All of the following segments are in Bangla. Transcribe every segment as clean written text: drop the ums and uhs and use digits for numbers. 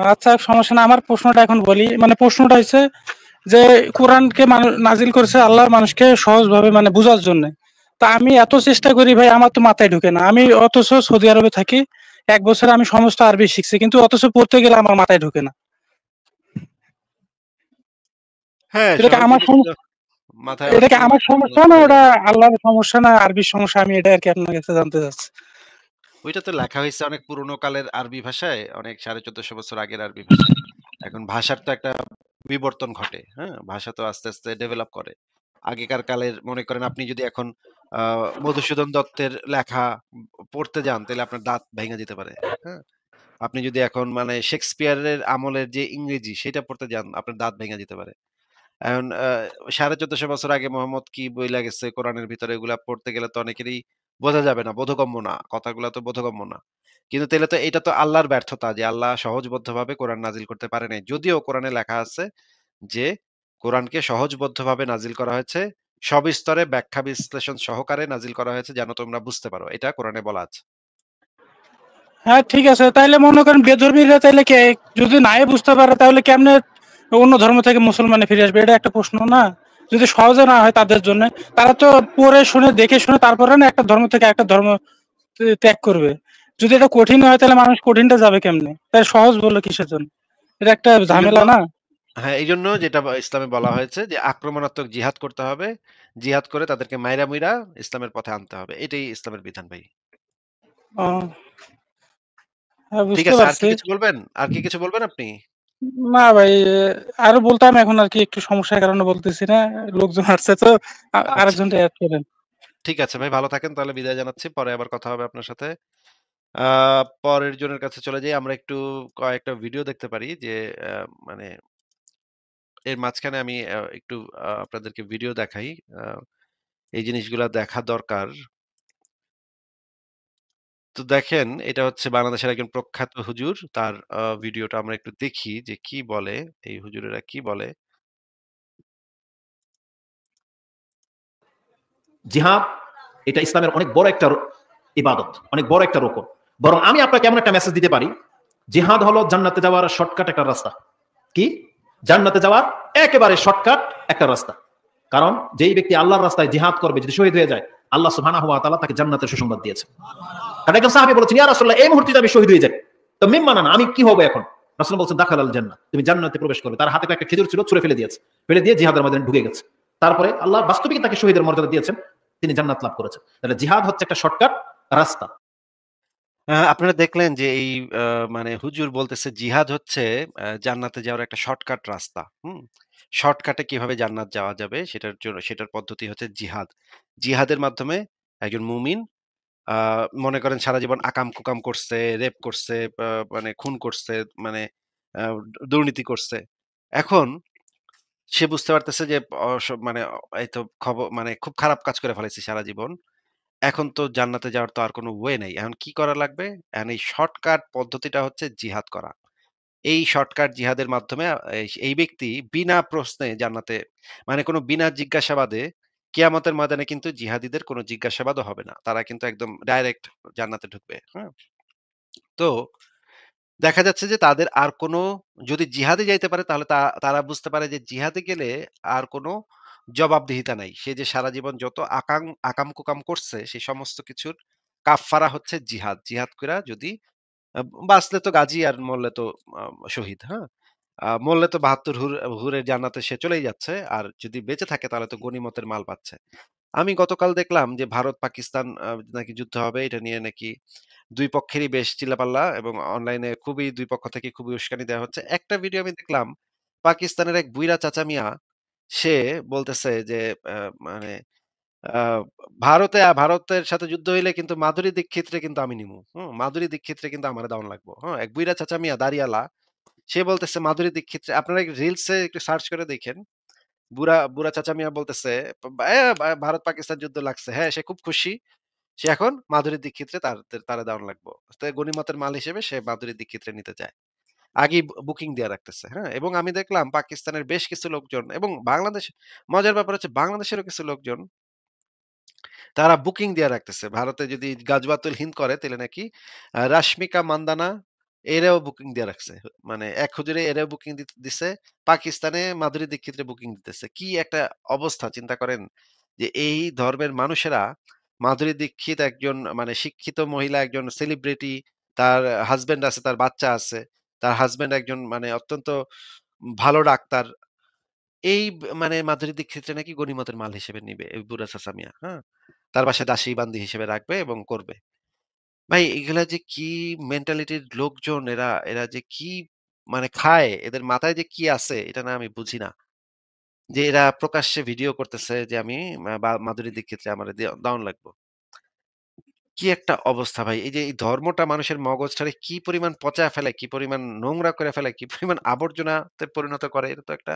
আচ্ছা, সমস্যা না। আমার প্রশ্নটা এখন বলি। মানে প্রশ্নটা হচ্ছে যে কোরআনকে নাজিল করেছে আল্লাহ মানুষকে সহজভাবে মানে বোঝার জন্য। তা আমি এত চেষ্টা করি ভাই, আমার তো মাথায় ঢুকে না। আমি অথচ সৌদি আরবে থাকি, 1 বছর আমি সমস্ত আরবি শিখছি, কিন্তু অথচ পড়তে গেলে আমার মাথায় ঢুকে না। হ্যাঁ, এটা কি সহজ আমার জিনিসগুলো মাথায় অনেক এটা কি সময় আমার সমস্যা না, ধরে ওটা যায়। আল্লাহর সমস্যা না আরবির সমস্যা? আমি এটা আর কি আপনার কাছে জানতে চাচ্ছি। ওইটা তো লেখা হইছে অনেক পুরোনো কালের আরবি ভাষায়, অনেক ১৪৫০ বছর আগের আরবি ভাষায়। এখন ভাষার তো একটা বিবর্তন ঘটে, হ্যাঁ? ভাষা তো আস্তে, আস্তে ডেভেলপ করে। আগেকার কালের মনে করেন আপনি যদি এখন আ মধুসূদন দত্তের লেখা পড়তে যান, তাইলে আপনার দাঁত ভেঙে যেতে পারে, হ্যাঁ? আপনি যদি এখন মানে শেক্সপিয়ারের আমলের যে ইংরেজি সেটা পড়তে যান, আপনার দাঁত ভেঙে যেতে পারে। এখন ১৪৫০ বছর আগে মোহাম্মদ কি বইলা গেছে কোরআনের ভিতরে এগুলা পড়তে গেলে তো অনেকেরই বোঝা যাবে না, বোধগম্য না। কথাগুলা তো বোধগম্য না। কিন্তু তাইলে তো এটা তো আল্লাহর ব্যর্থতা যে আল্লাহ সহজবদ্ধভাবে কোরআন নাজিল করতে পারে নাই। যদিও কোরআনে লেখা আছে যে কোরআনকে সহজবদ্ধভাবে নাজিল করা হয়েছে। সবিস্তরে ব্যাখ্যা বিশ্লেষণ সহকারে নাজিল করা হয়েছে যেন তোমরা বুঝতে পারো। এটা কোরআনে বলা আছে। হ্যাঁ, ঠিক আছে। তাইলে মনে করেন বেধর্মীরা তাইলে কে যদি নাই বুঝতে পারে তাহলে কেমনে অন্য ধর্ম থেকে মুসলমানে ফিরে আসবে? এটা একটা প্রশ্ন না? যদি সহজে না হয় তাদের জন্য, তারা তো পড়ে শুনে দেখে শুনে তারপরে না একটা ধর্ম থেকে একটা ধর্ম ত্যাগ করবে। যদি এটা কঠিন হয় তাহলে মানুষ কঠিনটা যাবে কেমনে? তাই সহজ বললো কিসের জন্য? এটা একটা এইজন্য ঝামেলা না? হ্যাঁ, এইজন্য যেটা ইসলামে বলা হয়েছে যে আক্রমণাত্মক জিহাদ করতে হবে। জিহাদ করে তাদেরকে মাইরা মুইরা ইসলামের পথে আনতে হবে। এটাই ইসলামের বিধান ভাই। ও, হ্যাঁ, ঠিক বুঝতে আছে। আর কি পারছি। কিছু বলবেন? আর কি কিছু বলবেন আপনি? না ভাই, আরো বলতাম, এখন আর কি একটু সমস্যার কারণে বলতেছি না। লোকজন আসছে তো, আচ্ছা। আরেকজনটা অ্যাড করেন। ঠিক আছে ভাই, ভালো থাকেন। তাহলে বিদায় জানাচ্ছি। পরে আবার কথা হবে আপনার সাথে। আ পরের জনের কাছে চলে যাই। আমরা একটু কয়েকটা ভিডিও দেখতে পারি যে আ মানে এর মাঝখানে আমি একটু আপনাদেরকে ভিডিও দেখাই। আ এই জিনিসগুলা দেখা দরকার। তো দেখেন, এটা হচ্ছে বাংলাদেশের একজন প্রখ্যাত হুজুর। তার ভিডিওটা আমরা একটু দেখি যে কি বলে, এই হুজুরেরা কি বলে। জিহাদ এটা ইসলামের অনেক বড় একটা ইবাদত, অনেক বড় একটা রকম। বরং আমি আপনাকে এমন একটা মেসেজ দিতে পারি, জিহাদ হলো জান্নাতে যাওয়ার শর্টকাট একটা রাস্তা। কি? জান্নাতে যাওয়ার একেবারে শর্টকাট একটা রাস্তা। কারণ যেই ব্যক্তি আল্লাহর রাস্তায় জিহাদ করবে, যদি শহীদ হয়ে যায়, আল্লাহ সুবহানাহু ওয়া তাআলা তাকে জান্নাতের সুসংবাদ দিয়েছে। কারণ একজন সাহাবী বলেছেন, ইয়া রাসূলুল্লাহ, এই মুহূর্তে আমি শহীদ হয়ে যাই, তো মিম্মা না, আমি কি হবো এখন? রাসূল বলছেন, দাখাল আল জান্নাহ, তুমি জান্নাতে প্রবেশ করবে। তার হাতে একটা খেজুর ছিল, ছুঁড়ে ফেলে দিয়েছে, ফেলে দিয়ে জিহাদের ময়দানে ঢুকে গেছে। তারপরে আল্লাহ বাস্তবিক তাকে শহীদের মর্যাদা দিয়েছেন, তিনি জান্নাত লাভ করেছেন। তাহলে জিহাদ হচ্ছে একটা শর্টকাট রাস্তা। আপনারা দেখলেন যে এই আ মানে হুজুর বলতেছে জিহাদ হচ্ছে জান্নাতে যাওয়ার একটা শর্টকাট রাস্তা। হুম? শর্টকাটে কিভাবে জান্নাত যাওয়া যাবে সেটার জন্য সেটার পদ্ধতি হচ্ছে জিহাদ। জিহাদের মাধ্যমে একজন মুমিন আ মনে করেন সারা জীবন আকাম-কুকাম করছে, রেপ করছে, মানে খুন করছে, মানে আ দুর্নীতি করছে। এখন সে বুঝতে পারতেছে যে মানে এই তো মানে খুব খারাপ কাজ করে ফেলাইছি সারা জীবন। এখন তো জান্নাতে যাওয়ার তো আর কোনো ওয়ে নাই। এখন কি করা লাগবে? এখন এই শর্টকাট পদ্ধতিটা হচ্ছে জিহাদ করা। এই শর্টকাট জিহাদের মাধ্যমে এই ব্যক্তি বিনা প্রশ্নে জান্নাতে, মানে কোনো বিনা জিজ্ঞাসাবাদে কিয়ামতের ময়দানে কিন্তু জিহাদীদের কোনো জিজ্ঞাসাবাদও হবে না। তারা কিন্তু একদম ডাইরেক্ট জান্নাতে ঢুকবে। হ্যাঁ? তো দেখা যাচ্ছে যে তাদের আর কোনো, যদি জিহাদে যাইতে পারে তাহলে তারা বুঝতে পারে যে জিহাদে গেলে আর কোনো জবাবদিহিতা নাই। সে যে সারা জীবন যত আকাম-কুকাম করছে সেই সমস্ত কিছুর কাফফারা হচ্ছে জিহাদ। জিহাদ কইরা যদি আ বাঁচলে তো গাজী আর মরলে তো আ শহীদ, হ্যাঁ? মরলে তো ৭২ হুরের জান্নাতে সে চলেই যাচ্ছে। আর যদি বেঁচে থাকে তাহলে তো গনিমতের মাল পাচ্ছে। আমি গতকাল দেখলাম যে ভারত-পাকিস্তান নাকি যুদ্ধ হবে। এটা নিয়ে নাকি ২ পক্ষেরই বেশ চিল্লাপাল্লা এবং অনলাইনে খুবই ২ পক্ষ থেকে খুবই উস্কানি দেওয়া হচ্ছে। একটা ভিডিও আমি দেখলাম, পাকিস্তানের এক বুইড়া চাচা মিয়া, সে বলতেছে যে আ মানে আ ভারতের সাথে যুদ্ধ হইলে কিন্তু মাধুরী দীক্ষিতরে কিন্তু আমি নিমু। হুম? মাধুরী দীক্ষিতরে কিন্তু আমারে দাউন লাগবো। হ্যাঁ? এক বুইড়া চাচা মিয়া দাড়িয়ালা। সে বলতেছে মাধুরী দীক্ষিত, আপনারা রিলসে একটু সার্চ করে দেখেন। বুড়া চাচা মিয়া বলতেছে, ভারত-পাকিস্তান যুদ্ধ লাগছে। হ্যাঁ, সে খুব খুশি। সে এখন মাধুরী দীক্ষিতরে তারে দেওয়ান লাগবো। তো গনিমতের মাল হিসেবে সে মাধুরী দীক্ষিতরে নিতে চায়। আগেই বুকিং দিয়া রাখতেছে। হ্যাঁ? এবং আমি দেখলাম পাকিস্তানের বেশ কিছু লোকজন এবং মজার ব্যাপার হচ্ছে বাংলাদেশেরও কিছু লোকজন তারা বুকিং দিয়া রাখতেছে। ভারতে যদি গাজওয়াতুল হিন্দ করে তাইলে নাকি রাশ্মিকা মান্দানা এরাও বুকিং দিয়ে রাখছে। মানে এক হুজুরে এরাও বুকিং দিছে। পাকিস্তানে মাধুরী দীক্ষিতের বুকিং দিতেছে। কি একটা অবস্থা চিন্তা করেন যে এই ধর্মের মানুষেরা মাধুরী দীক্ষিত একজন মানে শিক্ষিত মহিলা, একজন সেলিব্রিটি, তার হাসব্যান্ড আছে, তার বাচ্চা আছে। তার হাসব্যান্ড একজন মানে অত্যন্ত ভালো ডাক্তার। এই মানে মাধুরী দীক্ষিতরে নাকি গনিমতের মাল হিসেবে নিবে এই বুড়া চাচা মিয়া, হ্যাঁ? তার বাসায় দাসী বান্দি হিসেবে রাখবে এবং করবে। ভাই এগুলা যে কি মেন্টালিটির লোকজন, এরা এরা যে কি মানে খায়, এদের মাথায় যে কি আছে এটা না আমি বুঝি না। যে এরা প্রকাশ্যে ভিডিও করতেছে যে আমি মাধুরী দীক্ষিতরে আমার দাউন লাগবো। কি একটা অবস্থা ভাই! এই যে এই ধর্মটা মানুষের মগজটারে কি পরিমাণ পচায় ফেলে, কি পরিমাণ নোংরা করে ফেলে, কি পরিমাণ আবর্জনাতে পরিণত করে, এটা তো একটা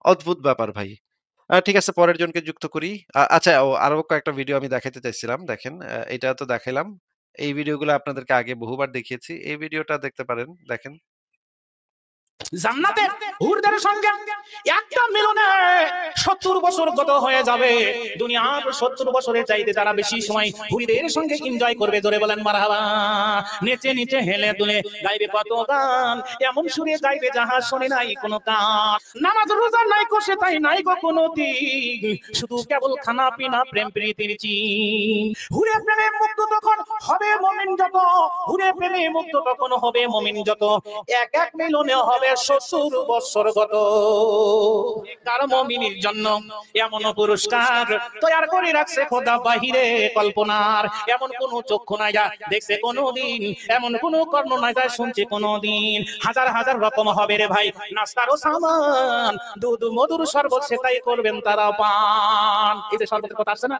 অদ্ভুত ব্যাপার ভাই। ঠিক আছে, পরের জনকে যুক্ত করি। আচ্ছা, আরো কয়েকটা ভিডিও আমি দেখাইতে চাইছিলাম। দেখেন, এটা তো দেখাইলাম। এই ভিডিওগুলো আপনাদেরকে আগে বহুবার দেখিয়েছি। এই ভিডিওটা দেখতে পারেন। দেখেন। জান্নাতে হুরদের সঙ্গে একটা মিলনে 70 বছর গত হয়ে যাবে। দুনিয়ার 70 বছরের চাইতে যারা বেশি সময় হুরিদের সঙ্গে এনজয় করবে, ধরে বলেন মারহাবা। নেচে নেচে হেলে দুলে গাইবে কত গান, এমন সুরে গাইবে যাহা শুনে নাই কোনো কান। নামাজ রোজা নাই কষে তাই নাই গো কোনো দিন, শুধু কেবল খানা পিনা প্রেম প্রীতির চিন। হুরে প্রেমে মুক্ত তখন হবে মুমিন যত, হুরে প্রেমে মুক্ত তখন হবে মুমিন যত, এক এক মিলনে হবে 70 বছর গত। তার মুমিনের জন্য এমন পুরস্কার তৈরি করে রাখছে খোদা বাহিরে কল্পনার। এমন কোন চক্ষু নাই যা দেখছে কোনদিন, এমন কোন কর্ণ নাই যা শুনছে কোনদিন। হাজার হাজার রকম হবে রে ভাই নাস্তারও সামান, দুধ মধুর শরবত সেটাই করবেন তারা পান। এই যে শরবতের কথা আসছে না,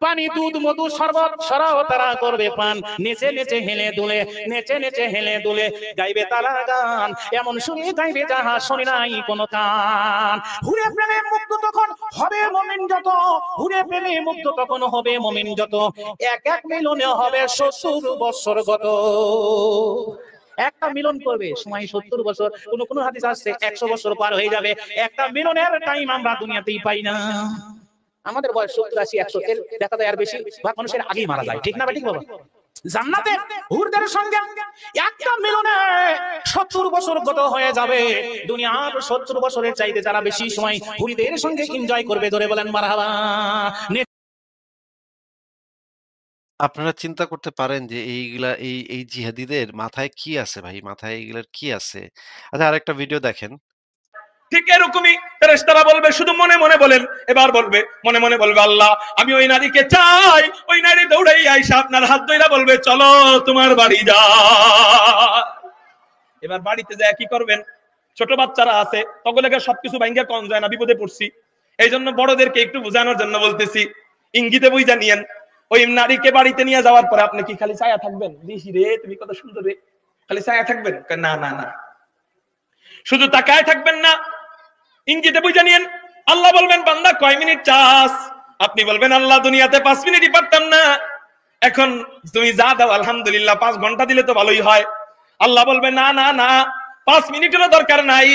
পানি দুধ মধু শরবত সরাও তারা করবে পান। নেচে নেচে হেলে দুলে, নেচে নেচে হেলে দুলে গাইবে তারা গান, এমন শুনে গাইবে যাহা শুনি নাই কোনো কান। হুরে প্রেমে মুক্ত তখন হবে মুমিন যত, হুরে প্রেমে মুক্ত তখন হবে মুমিন যত, এক এক মিলনে হবে 70 বছর গত। একটা মিলন করবে সময় 70 বছর, কোন কোন হাদিস আসছে 100 বছর পার হয়ে যাবে। একটা মিলনের টাইম আমরা দুনিয়াতেই পাই না। আমাদের বয়স 70 80 100, এর দেখা যায় আর বেশি ভাগ মানুষের আগেই মারা যায়, ঠিক না ঠিক বাবা? জান্নাতে হুরদের সঙ্গে একটা মিলনে 70 বছর গত হয়ে যাবে। দুনিয়ার 70 বছরের চাইতে যারা বেশি সময় হুরিদের সঙ্গে এনজয় করবে, ধরে বলেন মারহাবা। আপনারা চিন্তা করতে পারেন যে এইগুলা এই জিহাদিদের মাথায় কি আছে ভাই? মাথায় এগুলার কি আছে? আচ্ছা, আরেকটা ভিডিও দেখেন। ঠিক এরকমই ফেরেশতারা বলবে, শুধু মনে মনে বলেন। এবার বলবে মনে মনে বলবে, আল্লাহ আমি ওই নারীকে চাই। ওই নারী দৌড়াই আইসা আপনার হাত ধইরা বলবে, চলো তোমার বাড়ি যা। এবার বাড়িতে যায় কি করবেন? ছোট বাচ্চারা আছে, তগলেকে সবকিছু ভাঙ্গা কম যায় না, বিপদে পড়ছি। এই জন্য বড়দেরকে একটু বোঝানোর জন্য বলতেছি, ইঙ্গিতে বুঝা নিয়েন। ওই নারীকে বাড়িতে নিয়ে যাওয়ার পরে আপনি কি খালি ছায়া থাকবেন? দিশি রে তুমি কত সুন্দর রে, খালি ছায়া থাকবেন? না না না, শুধু তাকায় থাকবেন না, ইঙ্গিতে বুঝে নিয়েন। আল্লাহ বলবেন, বান্দা কয় মিনিট চাস? আপনি বলবেন, আল্লাহ দুনিয়াতে 5 মিনিটই পারতাম না, এখন তুমি যা দাও আলহামদুলিল্লাহ, 5 ঘন্টা দিলে তো ভালোই হয়। আল্লাহ বলবে, না না না, 5 মিনিটেরও দরকার নাই,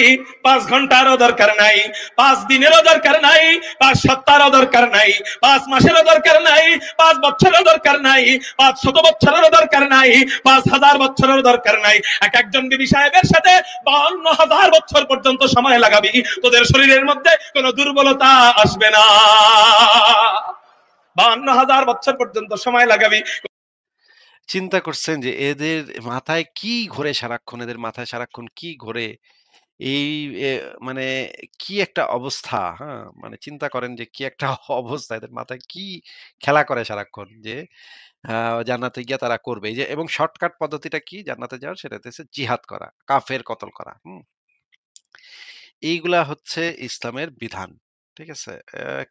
5 ঘন্টারও দরকার নাই, 5 দিনেরও দরকার নাই, 5 সপ্তাহেরও দরকার নাই, 5 মাসেরও দরকার নাই, 5 বছরেরও দরকার নাই, 500 বছরেরও দরকার নাই, 5000 বছরেরও দরকার নাই। এক একজন বিবি সাহেবের সাথে 52,000 বছর পর্যন্ত সময় লাগাবি, তোদের শরীরের মধ্যে কোনো দুর্বলতা আসবে না। 52,000 বছর পর্যন্ত সময় লাগাবি। চিন্তা করছেন যে এদের মাথায় কি ঘোরে সারাক্ষণ? এদের মাথায় সারাক্ষণ কি ঘোরে? এই এ মানে কি একটা অবস্থা, হ্যাঁ? মানে চিন্তা করেন যে কি একটা অবস্থা, এদের মাথায় কি খেলা করে সারাক্ষণ যে জান্নাতে গিয়ে তারা করবে। এই যে এবং শর্টকাট পদ্ধতিটা কি জান্নাতে যাওয়ার? সেটা হচ্ছে জিহাদ করা, কাফের কতল করা। হুম? এইগুলা হচ্ছে ইসলামের বিধান। ঠিক আছে?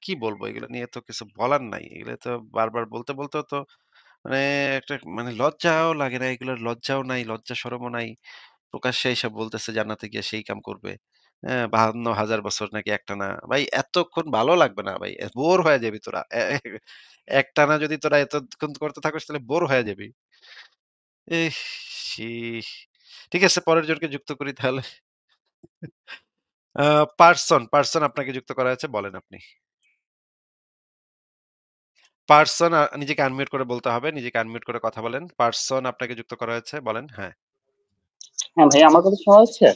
কি বলবো, এগুলা নিয়ে তো কিছু বলার নাই। এগুলা তো বারবার বলতে বলতেও তো মানে একটা মানে লজ্জাও লাগে না, এগুলোর লজ্জাও নাই, লজ্জা শরমও নাই। প্রকাশ্যে এসে বলতেছে জান্নাতে গিয়ে সেই কাম করবে। হ্যাঁ, 52,000 বছর নাকি একটানা। ভাই এতক্ষণ ভালো লাগবে না ভাই। বোর হয়ে যাবি তোরা। একটানা যদি তোরা এতক্ষণ করতে থাকিস তাহলে বোর হয়ে যাবি। ইস! ছি! ঠিক আছে, পরের জনকে যুক্ত করি তাহলে। পার্সন আপনাকে যুক্ত করা হয়েছে, বলেন আপনি। পার্সন নিজেকে আনমিউট করে বলতে হবে। নিজেকে আনমিউট করে কথা বলেন। পার্সন আপনাকে যুক্ত করা হয়েছে, বলেন। হ্যাঁ। হ্যাঁ ভাই, আমার কথা শোনা যাচ্ছে?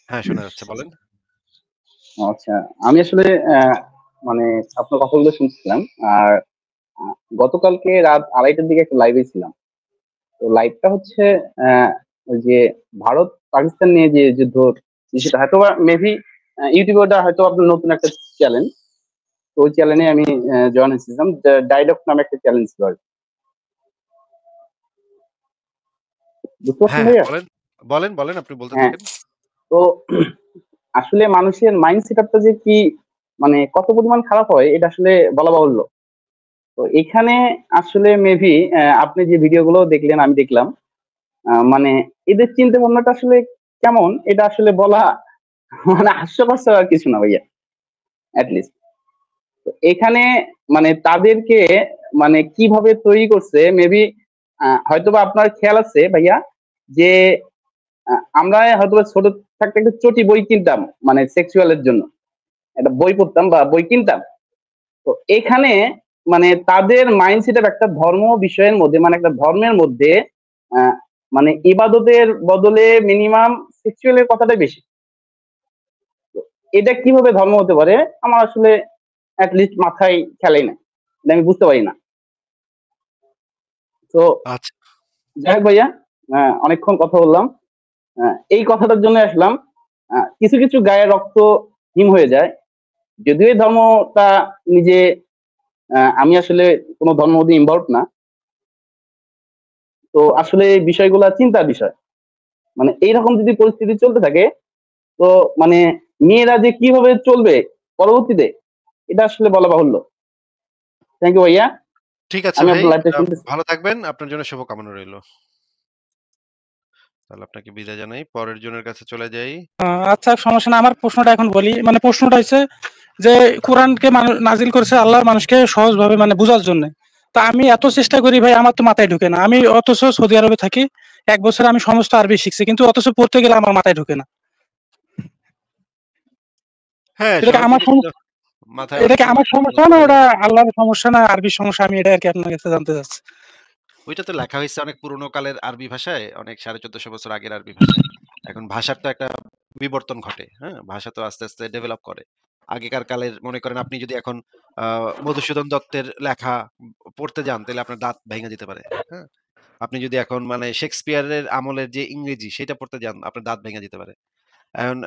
হ্যাঁ, শোনা যাচ্ছে। বলেন। আচ্ছা, আমি আসলে মানে আপনার কথাগুলো শুনছিলাম। আর গতকালকে রাত 2:30টার দিকে একটা লাইভে ছিলাম। তো লাইভটা হচ্ছে ওই যে ভারত পাকিস্তান নিয়ে যে যুদ্ধ বিষয়টা, হয়তো মেবি ইউটিউবে ওটা হয়তো আপনার নতুন একটা চ্যানেল। তো ওই চ্যানেলে আমি জয়েন হয়েছিলাম। ডায়লগ নামে একটা চ্যালেঞ্জ ছিল আর কি। বুঝতে পারছেন হ্যাঁ, হ্যাঁ, ভাইয়া? বলেন। বলেন, আপনি বলতে হ্যাঁ। থাকেন। তো আসলে মানুষের মাইন্ড সেট আপটা যে কি মানে কত পরিমাণ খারাপ হয় এটা আসলে বলা বাহুল্য। তো এখানে আসলে মেবি আপনি যে ভিডিওগুলো দেখলেন, আমি দেখলাম। মানে এদের চিন্তা ভাবনাটা আসলে কেমন এটা আসলে বলা মানে হাস্যকর ছাড়া আর কিছু না ভাইয়া, লিস্ট। তো এখানে মানে তাদেরকে মানে কিভাবে তৈরি করছে মেবি হয়তোবা আপনার খেয়াল আছে ভাইয়া, যে আমরা হয়তোবা ছোট থাকতে একটা চটি বই কিনতাম মানে সেক্সুয়ালের জন্য, একটা বই পড়তাম বা বই কিনতাম। তো এখানে মানে তাদের মাইন্ডসেট একটা ধর্ম বিষয়ের মধ্যে, মানে একটা ধর্মের মধ্যে আহ, মানে ইবাদতের বদলে মিনিমাম সেক্সুয়ালের কথাটাই বেশি। তো এটা কিভাবে ধর্ম হতে পারে আমার আসলে লিস্ট মাথায় খেলেই না, এটা আমি বুঝতে পারি না। তো আচ্ছা। যাই হোক ভাইয়া, অনেকক্ষণ কথা বললাম। এই কথাটার জন্য আসলাম। কিছু কিছু গায়ের রক্ত হিম হয়ে যায়, যদিও এই ধর্মটা নিজে আমি আসলে কোনো ধর্ম মধ্যে ইনভলভ না। তো আসলে এই বিষয়গুলো চিন্তার বিষয়। মানে এইরকম যদি পরিস্থিতি চলতে থাকে, তো মানে মেয়েরা যে কিভাবে চলবে পরবর্তীতে, এটা আসলে বলা বাহুল্য। থ্যাংক ইউ ভাইয়া, ঠিক আছে আমি ভাই। আপনার লাইভটা শুনতেছি। ভালো থাকবেন। আপনার জন্য শুভকামনা রইলো। তাহলে আপনাকে বিদায় জানাই। পরের জনের কাছে চলে যাই। আচ্ছা, সমস্যা না। আমার প্রশ্নটা এখন বলি। মানে প্রশ্নটা হচ্ছে যে কোরআনকে নাজিল করেছে আল্লাহ মানুষকে সহজভাবে মানে বোঝার জন্য। তা আমি এত চেষ্টা করি ভাই, আমার তো মাথায় ঢুকে না। আমি অথচ সৌদি আরবে থাকি, 1 বছর আমি সমস্ত আরবি শিখছি, কিন্তু অথচ পড়তে গেলে আমার মাথায় ঢুকে না। হ্যাঁ, এটা কি সব আমার জিনিস তো মাথায় এটা অনেক কি সময় আমার সমস্যা না, ধরে ওটা না। আল্লাহর সমস্যা না আরবির সমস্যা? আমি এটা আর কি আপনার কাছে জানতে চাচ্ছি। ওইটা তো লেখা হইছে অনেক পুরোনো কালের আরবি ভাষায়, অনেক 1450 বছর আগের আরবি ভাষায়। এখন ভাষার তো একটা বিবর্তন ঘটে, হ্যাঁ? ভাষা তো আস্তে, আস্তে ডেভেলপ করে। আগেকার কালের মনে করেন আপনি যদি এখন মধুসূদন দত্তের লেখা পড়তে যান তাইলে আপনার দাঁত ভেঙে যেতে পারে, হ্যাঁ? আপনি যদি এখন মানে শেক্সপিয়ারের আমলের যে ইংরেজি সেটা পড়তে যান আপনার দাঁত ভেঙে যেতে পারে। এখন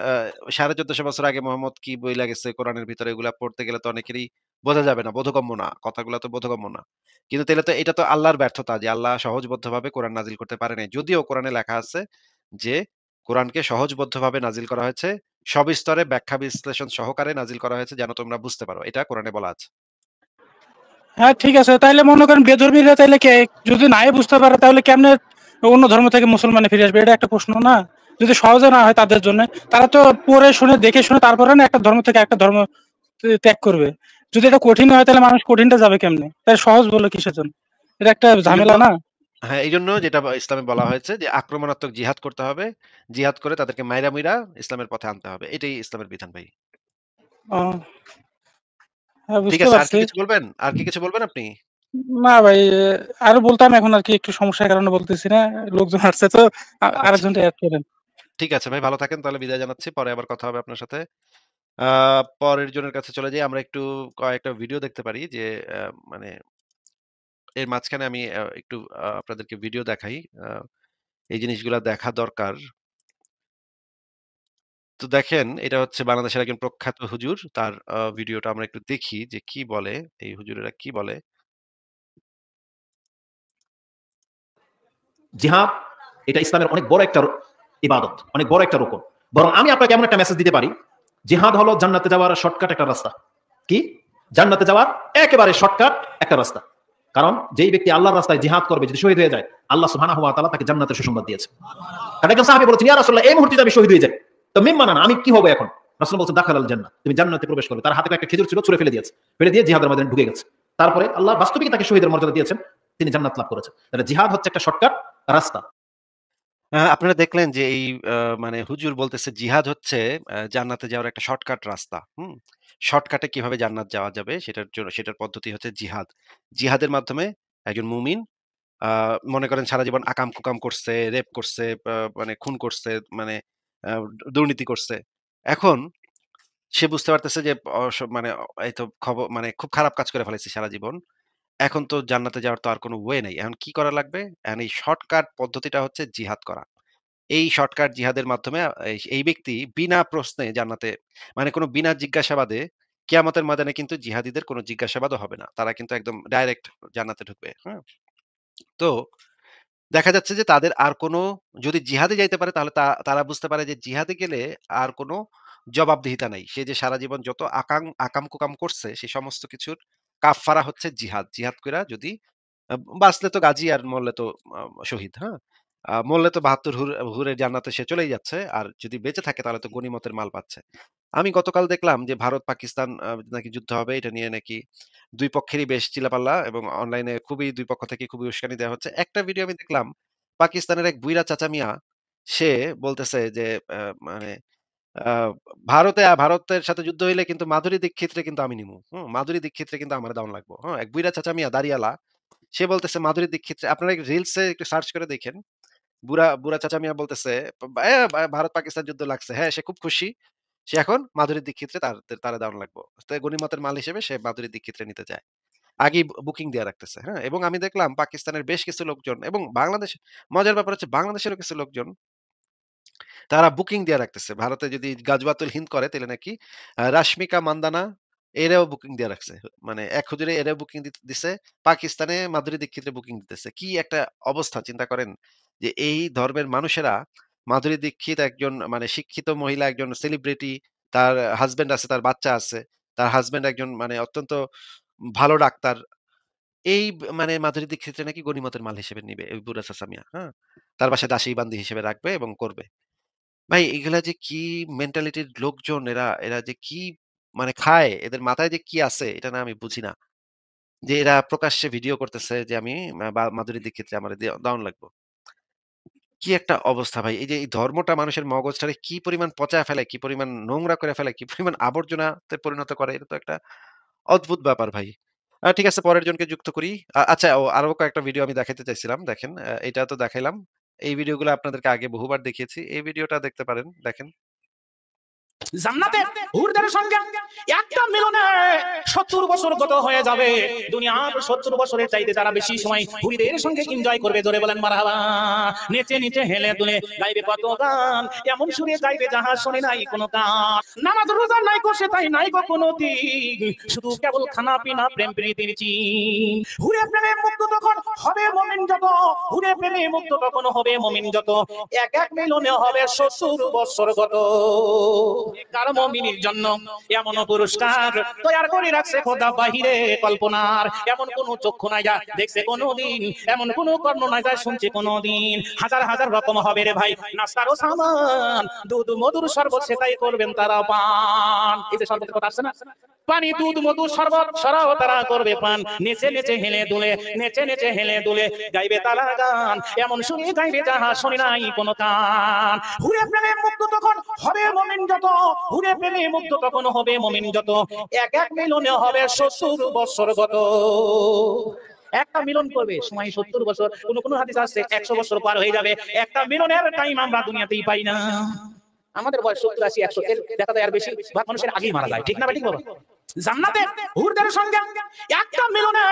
1450 বছর আগে মোহাম্মদ কি বইলা গেছে কোরআনের ভিতরে এগুলা পড়তে গেলে তো অনেকেরই বোঝা যাবে না, বোধগম্য না। কথাগুলা তো বোধগম্য না। কিন্তু তাইলে তো এটা তো আল্লাহর ব্যর্থতা যে আল্লাহ সহজবদ্ধভাবে কোরআন নাজিল করতে পারে নাই। যদিও কোরআনে লেখা আছে যে কোরআনকে সহজবদ্ধভাবে নাজিল করা হয়েছে। সবিস্তরে ব্যাখ্যা বিশ্লেষণ সহকারে নাজিল করা হয়েছে যেন তোমরা বুঝতে পারো। এটা কোরআনে বলা আছে। হ্যাঁ ঠিক আছে, তাইলে মনে করেন বেধর্মীরা তাইলে কে যদি নাই বুঝতে পারে তাহলে কেমনে অন্য ধর্ম থেকে মুসলমানে ফিরে আসবে? এটা একটা প্রশ্ন না? যদি সহজে না হয় তাদের জন্য, তারা তো পড়ে শুনে দেখে শুনে তারপরে না একটা ধর্ম থেকে একটা ধর্ম ত্যাগ করবে। যদি এটা কঠিন হয় তাহলে মানুষ কঠিনটা যাবে কেমনে? তাই সহজ বলে কিসের জন্য? এটা একটা এইজন্য ঝামেলা না? হ্যাঁ, এইজন্য যেটা ইসলামে বলা হয়েছে যে আক্রমণাত্মক জিহাদ করতে হবে। জিহাদ করে তাদেরকে মাইরা মুইরা ইসলামের পথে আনতে হবে। এটাই ইসলামের বিধান ভাই। ও, হ্যাঁ ঠিক বুঝতে আছে। আর কি পারছি। কিছু বলবেন? আর কি কিছু বলবেন আপনি? না ভাই, আরো বলতাম, এখন আর কি একটু সমস্যার কারণে বলতেছি না। লোকজন আসছে তো, আচ্ছা। আরেকজনটা অ্যাড করেন। ঠিক আছে ভাই, ভালো থাকেন। তাহলে বিদায় জানাচ্ছি। পরে আবার কথা হবে আপনার সাথে। আ পরের জনের কাছে চলে যাই। আমরা একটু কয়েকটা ভিডিও দেখতে পারি যে মানে এর মাঝখানে আমি একটু আপনাদেরকে ভিডিও দেখাই। আ এই জিনিসগুলা দেখা দরকার। তো দেখেন এটা হচ্ছে বাংলাদেশের একজন প্রখ্যাত হুজুর। তার ভিডিওটা আমরা একটু দেখি যে কি বলে, এই হুজুরেরা কি বলে। জিহাদ এটা ইসলামের অনেক বড় একটা ইবাদত, অনেক বড় একটা রকম। বরং আমি আপনাকে এমন একটা মেসেজ দিতে পারি, জিহাদ হলো জান্নাতে যাওয়ার শর্টকাট একটা রাস্তা। কি? জান্নাতে যাওয়ার একেবারে শর্টকাট একটা রাস্তা। কারণ যেই ব্যক্তি আল্লাহর রাস্তায় জিহাদ করবে, যদি শহীদ হয়ে যায়, আল্লাহ সুবহানাহু ওয়া তাআলা তাকে জান্নাতের সুসংবাদ দিয়েছে। কারণ একজন সাহাবী বলেছেন, ইয়া রাসূলুল্লাহ, এই মুহূর্তে আমি শহীদ হয়ে যাই, তো মিম্মা না, আমি কি হবে এখন? রাসূল বলছেন, দাখালাল জান্নাহ, তুমি জান্নাতে প্রবেশ করবে। তার হাতে একটা খেজুর ছিল, ছুঁড়ে ফেলে দিয়েছে, ফেলে দিয়ে জিহাদের ময়দানে ঢুকে গেছে। তারপরে আল্লাহ বাস্তবিক তাকে শহীদের মর্যাদা দিয়েছেন, তিনি জান্নাত লাভ করেছেন। তাহলে জিহাদ হচ্ছে একটা শর্টকাট রাস্তা। আপনারা দেখলেন যে এই আ মানে হুজুর বলতেছে জিহাদ হচ্ছে জান্নাতে যাওয়ার একটা শর্টকাট রাস্তা। হুম? শর্টকাটে কিভাবে জান্নাত যাওয়া যাবে সেটার পদ্ধতি হচ্ছে জিহাদ। জিহাদের মাধ্যমে একজন মুমিন মনে করেন সারা জীবন আকাম কুকাম করছে, রেপ করছে, মানে খুন করছে, মানে দুর্নীতি করছে। এখন সে বুঝতে পারতেছে যে মানে এই তো মানে খুব খারাপ কাজ করে ফেলেছি সারা জীবন। এখন তো জান্নাতে যাওয়ার তো আর কোনো ওয়ে নাই। এখন কি করা লাগবে? এখন এই শর্টকাট পদ্ধতিটা হচ্ছে জিহাদ করা। এই শর্টকাট জিহাদের মাধ্যমে এই ব্যক্তি বিনা প্রশ্নে জান্নাতে, মানে কোনো বিনা জিজ্ঞাসাবাদে, কিয়ামতের ময়দানে কিন্তু জিহাদীদের কোনো জিজ্ঞাসাবাদও হবে না। তারা কিন্তু একদম ডাইরেক্ট জান্নাতে ঢুকবে। হ্যাঁ? তো দেখা যাচ্ছে যে তাদের আর কোনো, যদি জিহাদে যাইতে পারে তাহলে তারা বুঝতে পারে যে জিহাদে গেলে আর কোনো জবাবদিহিতা নাই। সে যে সারা জীবন যত আকাম-কুকাম করছে সে সমস্ত কিছুর কাফফারা হচ্ছে জিহাদ। জিহাদ কইরা যদি আ বাঁচলে তো গাজী আর মরলে তো আ শহীদ, হ্যাঁ? মরলে তো ৭২ হুরের জান্নাতে সে চলেই যাচ্ছে। আর যদি বেঁচে থাকে তাহলে তো গনিমতের মাল পাচ্ছে। আমি গতকাল দেখলাম যে ভারত পাকিস্তান নাকি যুদ্ধ হবে, এটা নিয়ে নাকি ২ পক্ষেরই বেশ চিল্লাপাল্লা, এবং অনলাইনে খুবই ২ পক্ষ থেকে খুবই উস্কানি দেওয়া হচ্ছে। একটা ভিডিও আমি দেখলাম, পাকিস্তানের এক বুইড়া চাচা মিয়া, সে বলতেছে যে মানে আ ভারতের সাথে যুদ্ধ হইলে কিন্তু মাধুরী দীক্ষিতরে কিন্তু আমি নিমু। মাধুরী দীক্ষিতরে কিন্তু আমারে দাউন লাগবো। হ্যাঁ? এক বুইড়া চাচা মিয়া দাড়িয়ালা। সে বলতেছে মাধুরী দীক্ষিত, আপনারা রিলসে একটু সার্চ করে দেখেন। বুড়া চাচা মিয়া বলতেছে, ভারত পাকিস্তান যুদ্ধ লাগছে। হ্যাঁ, সে খুব খুশি। সে এখন মাধুরী দীক্ষিতরে তারে দাউন লাগবো। তো গনিমতের মাল হিসেবে সে মাধুরী দীক্ষিতরে নিতে চায়। আগেই বুকিং দিয়ে রাখতেছে। হ্যাঁ? এবং আমি দেখলাম পাকিস্তানের বেশ কিছু লোকজন, এবং মজার ব্যাপার হচ্ছে বাংলাদেশেরও কিছু লোকজন তারা বুকিং দিয়ে রাখতেছে। ভারতে যদি গাজওয়াতুল হিন্দ করে তাইলে নাকি রাশমিকা মান্দানা এরাও বুকিং দিয়ে রাখছে। মানে এক হুজুরে এরাও বুকিং দিছে। পাকিস্তানে মাধুরী দীক্ষিতের বুকিং দিতেছে। কি একটা অবস্থা চিন্তা করেন, যে এই ধর্মের মানুষেরা, মাধুরী দীক্ষিত একজন মানে শিক্ষিত মহিলা, একজন সেলিব্রিটি, তার হাসব্যান্ড আছে, তার বাচ্চা আছে। তার হাসব্যান্ড একজন মানে অত্যন্ত ভালো ডাক্তার। মানে মাধুরী দীক্ষিতরে নাকি গনিমতের মাল হিসেবে নিবে ওই বুড়া চাচা মিয়া, হ্যাঁ? তার বাসায় দাসী বান্দি হিসেবে রাখবে এবং করবে। ভাই এগুলা যে কি মেন্টালিটির লোকজন, এরা যে কি মানে খায়, এদের মাথায় যে কি আছে এটা না আমি বুঝি না। যে এরা প্রকাশ্যে ভিডিও করতেছে যে আমি মাধুরী দীক্ষিতরে আমারে দাউন লাগবো। কি একটা অবস্থা ভাই! এই যে এই ধর্মটা মানুষের মগজটারে কি পরিমাণ পচায় ফেলে, কি পরিমাণ নোংরা করে ফেলে, কি পরিমাণ আবর্জনাতে পরিণত করে, এটা তো একটা অদ্ভুত ব্যাপার ভাই। ঠিক আছে, পরের জনকে যুক্ত করি। আচ্ছা, আরো কয়েকটা ভিডিও আমি দেখাইতে চাইছিলাম। দেখেন, এটা তো দেখাইলাম। এই ভিডিওগুলো আপনাদেরকে আগে বহুবার দেখিয়েছি। এই ভিডিওটা দেখতে পারেন, দেখেন। জান্নাতে হুরদের সঙ্গে একটা মিলনে 70 বছর গত হয়ে যাবে। দুনিয়ার 70 বছরের চাইতে যারা বেশি সময় হুরিদের সঙ্গে এনজয় করবে, জোরে বলেন মারহাবা। নেচে নেচে হেলে দুলে গাইবে কত গান, এমন সুরে গাইবে যাহা শুনে নাই কোনো গান। নামাজ রোজা নাই কো সে তাই নাই কো কোনো দিন, শুধু কেবল খানা পিনা প্রেম প্রীতির চিন। হুরে প্রেমে মুক্ত তখন হবে মুমিন যত, হুরে প্রেমে মুক্ত তখন হবে মুমিন যত, এক এক মিলনে হবে 70 বছর গত। কার মুমিনের জন্য এমন পুরস্কার তৈরি করে রাখছে খোদা বাহিরে কল্পনার। এমন কোন চক্ষু নাই যা দেখছে কোনদিন, এমন কোন কর্ণ নাই যা শুনছে কোনদিন। হাজার হাজার রকম হবে রে ভাই নাস্তারও সামান, দুধ মধুর শরবত সেটাই করবেন তারা পান। এই যে শরবতের কথা আসছে না, পানি দুধ মধু শরবত সরাও তারা করবে পান। নেচে নেচে হেলে দুলে, নেচে নেচে হেলে দুলে গাইবে তারা গান, এমন শুনে গাইবে যাহা শুনি নাই কোনো কান। হুরে প্রেমে মুক্ত তখন হবে মুমিন যত, হুরে প্রেমে মুক্ত তখন হবে মুমিন যত, এক এক মিলনে হবে 70 বছর গত। একটা মিলন করবে সময় 70 বছর, কোন কোন হাদিস আছে 100 বছর পার হয়ে যাবে। একটা মিলনের টাইম আমরা দুনিয়াতেই পাই না। আমাদের বয়স 70 80 100 এর দেখা যায় আর বেশি ভাগ মানুষের আগেই মারা যায়, ঠিক না ঠিক বাবা? জান্নাতে হুরদের সঙ্গে একটা মিলনে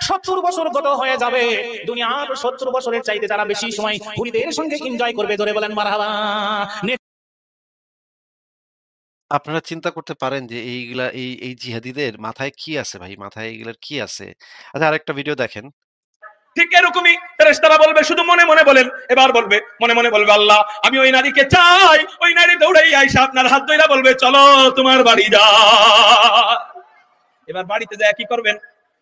70 বছর গত হয়ে যাবে। দুনিয়ার 70 বছরের চাইতে যারা বেশি সময় হুরিদের সঙ্গে এনজয় করবে, জোরে বলেন মারহাবা। আপনারা চিন্তা করতে পারেন যে এইগুলা এই জিহাদীদের মাথায় কি আছে ভাই? মাথায় এগুলার কি আছে? আচ্ছা, আরেকটা ভিডিও দেখেন। ঠিক এরকমই ফেরেশতারা বলবে, শুধু মনে মনে বলেন, এবার বলবে মনে মনে বলবে, আল্লাহ আমি ওই নারীকে চাই। ওই নারী দৌড়াই আইসা আপনার হাত ধইরা বলবে, চলো তোমার বাড়ি যা। এবার বাড়িতে যায় কি করবেন?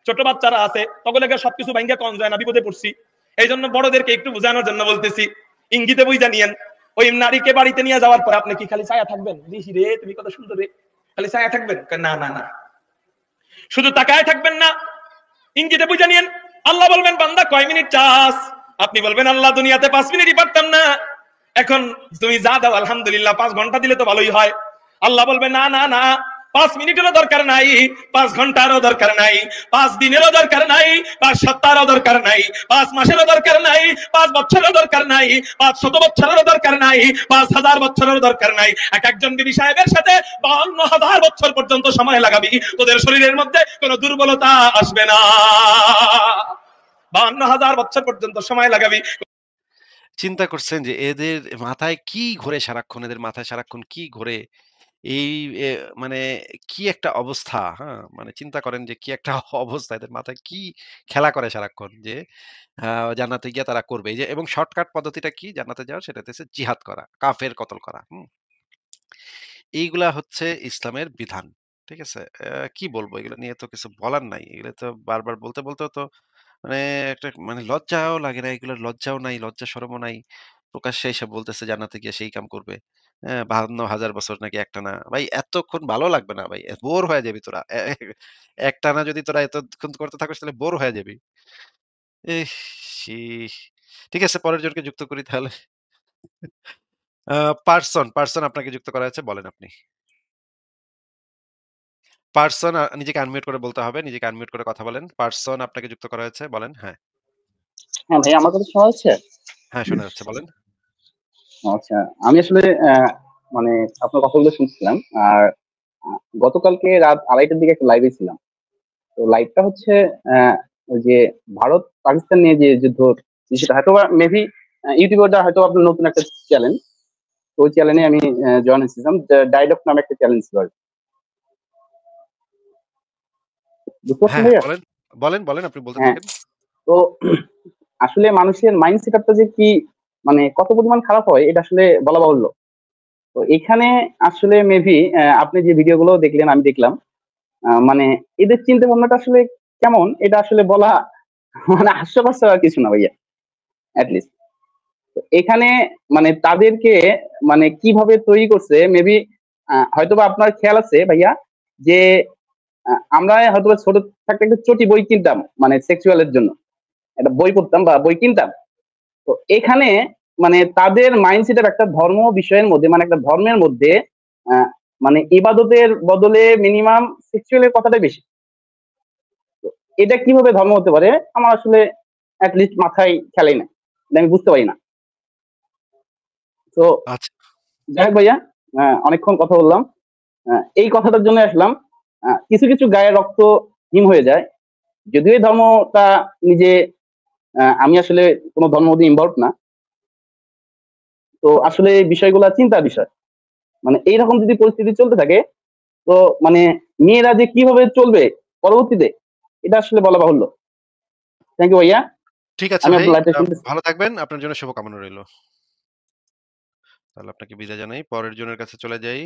ছোট বাচ্চারা আছে, তগলেকে সবকিছু ভাঙ্গা কম যায় না, বিপদে পড়ছি। এই জন্য বড়দেরকে একটু বোঝানোর জন্য বলতেছি, ইঙ্গিতে বুঝা নিয়েন। ওই নারীকে বাড়িতে নিয়ে যাওয়ার পর আপনি কি খালি ছায়া থাকবেন? দিশি রে তুমি কত সুন্দর রে, খালি ছায়া থাকবেন? না না না, শুধু তাকায় থাকবেন না, ইঙ্গিতে বুঝা নিয়েন। আল্লাহ বলবেন, বান্দা কয় মিনিট চাস? আপনি বলবেন, আল্লাহ দুনিয়াতে 5 মিনিটই পারতাম না, এখন তুমি যা দাও আলহামদুলিল্লাহ 5 ঘন্টা দিলে তো ভালোই হয়। আল্লাহ বলবে, না না না, 5 মিনিটেরও দরকার নাই, 5 ঘন্টারও দরকার নাই, 5 দিনেরও দরকার নাই, 5 সপ্তাহেরও দরকার নাই, 5 মাসেরও দরকার নাই, 5 বছরেরও দরকার নাই, 500 বছরেরও দরকার নাই, 5000 বছরেরও দরকার নাই। এক একজন বিবি সাহেবের সাথে 52,000 বছর পর্যন্ত সময় লাগাবি, তোদের শরীরের মধ্যে কোনো দুর্বলতা আসবে না। 52,000 বছর পর্যন্ত সময় লাগাবি। চিন্তা করছেন যে এদের মাথায় কি ঘোরে সারাক্ষণ? এদের মাথায় সারাক্ষণ কি ঘোরে? এই এ মানে কি একটা অবস্থা, হ্যাঁ? মানে চিন্তা করেন যে কি একটা অবস্থা, এদের মাথায় কি খেলা করে সারাক্ষণ যে আ জান্নাতে গিয়ে তারা করবে। এই যে এবং শর্টকাট পদ্ধতিটা কি জান্নাতে যাওয়ার? সেটা হচ্ছে জিহাদ করা, কাফের কতল করা। হুম? এইগুলা হচ্ছে ইসলামের বিধান। ঠিক আছে? কি বলবো? এগুলা নিয়ে তো কিছু বলার নাই। এগুলা তো বারবার বলতে তো মানে একটা মানে লজ্জাও লাগে না। এগুলোর লজ্জাও নাই, লজ্জা শরমও নাই। প্রকাশ্যে এসে বলতেছে জান্নাতে গিয়ে সেই কাম করবে। হ্যাঁ, ৫২,০০০ বছর নাকি একটানা। ভাই এতক্ষণ ভালো লাগবে না ভাই। বোর হয়ে যাবি তোরা। একটানা যদি তোরা এতক্ষণ করতে থাকিস তাহলে বোর হয়ে যাবি। ইস! ইস! ঠিক আছে, পরের জনকে যুক্ত করি তাহলে। আ পারসন আপনাকে যুক্ত করা হয়েছে। বলেন আপনি। পারসন নিজেকে আনমিউট করে বলতে হবে। নিজেকে আনমিউট করে কথা বলেন। পারসন আপনাকে যুক্ত করা হয়েছে। বলেন। হ্যাঁ, হ্যাঁ ভাই, আমার কথা শোনা যাচ্ছে? হ্যাঁ শোনা যাচ্ছে। বলেন। আচ্ছা, আমি আসলে মানে আপনার কথাগুলো শুনছিলাম। আর গতকালকে রাত 2:30টার দিকে একটা লাইভে ছিলাম। তো লাইভটা হচ্ছে ওই যে ভারত পাকিস্তান নিয়ে যে যুদ্ধ, সেটা হয়তো মেবি ইউটিউবটা হয়তো আপনার নতুন একটা চ্যানেল, তো ওই চ্যানেলে আমি জয়েন হয়েছিলাম। ডায়লগ নামে একটা চ্যালেঞ্জ ছিল আর কি। বুঝতে পারছেন হ্যাঁ, হ্যাঁ, ভাইয়া? বলেন, আপনি বলতে হ্যাঁ। থাকেন। তো আসলে মানুষের মাইন্ড সেটআপটা যে কি মানে কত পরিমাণ খারাপ হয় এটা আসলে বলা বাহুল্য। তো এখানে আসলে মেবি আপনি যে ভিডিওগুলো দেখলেন, আমি দেখলাম, মানে এদের চিন্তা ভাবনাটা আসলে কেমন এটা আসলে বলা মানে হাস্যকর আর কিছু না ভাইয়া, লিস্ট। এখানে মানে তাদেরকে মানে কিভাবে তৈরি করছে মেবি, হয়তোবা আপনার খেয়াল আছে ভাইয়া, যে আমরা হয়তোবা ছোট থাকতে একটা চটি বই কিনতাম মানে সেক্সুয়ালের জন্য, একটা বই পড়তাম বা বই কিনতাম। তো এখানে মানে তাদের মাইন্ডসেটের একটা ধর্ম বিষয়ের মধ্যে, মানে একটা ধর্মের মধ্যে আহ, মানে ইবাদতের বদলে মিনিমাম সেক্সুয়ালের কথাটাই বেশি। তো এটা কিভাবে ধর্ম হতে পারে আমার আসলে লিস্ট মাথায় খেলেই না, এটা আমি বুঝতে পারি না। তো আচ্ছা। যাই হোক ভাইয়া, অনেকক্ষণ কথা বললাম। এই কথাটার জন্য আসলাম। কিছু কিছু গায়ের রক্ত হিম হয়ে যায়, যদিও এই ধর্মটা নিজে আমি আসলে কোনো ধর্ম মধ্যে ইনভলভ না। তো আসলে এই বিষয়গুলো চিন্তার বিষয়। মানে এইরকম যদি পরিস্থিতি চলতে থাকে, তো মানে মেয়েরা যে কিভাবে চলবে পরবর্তীতে, এটা আসলে বলা বাহুল্য। থ্যাংক ইউ ভাইয়া। ঠিক আছে আমি ভাই। আপনার লাইফটা শুনতেছি। ভালো থাকবেন। আপনার জন্য শুভকামনা রইলো। তাহলে আপনাকে বিদায় জানাই। পরের জনের কাছে চলে যাই।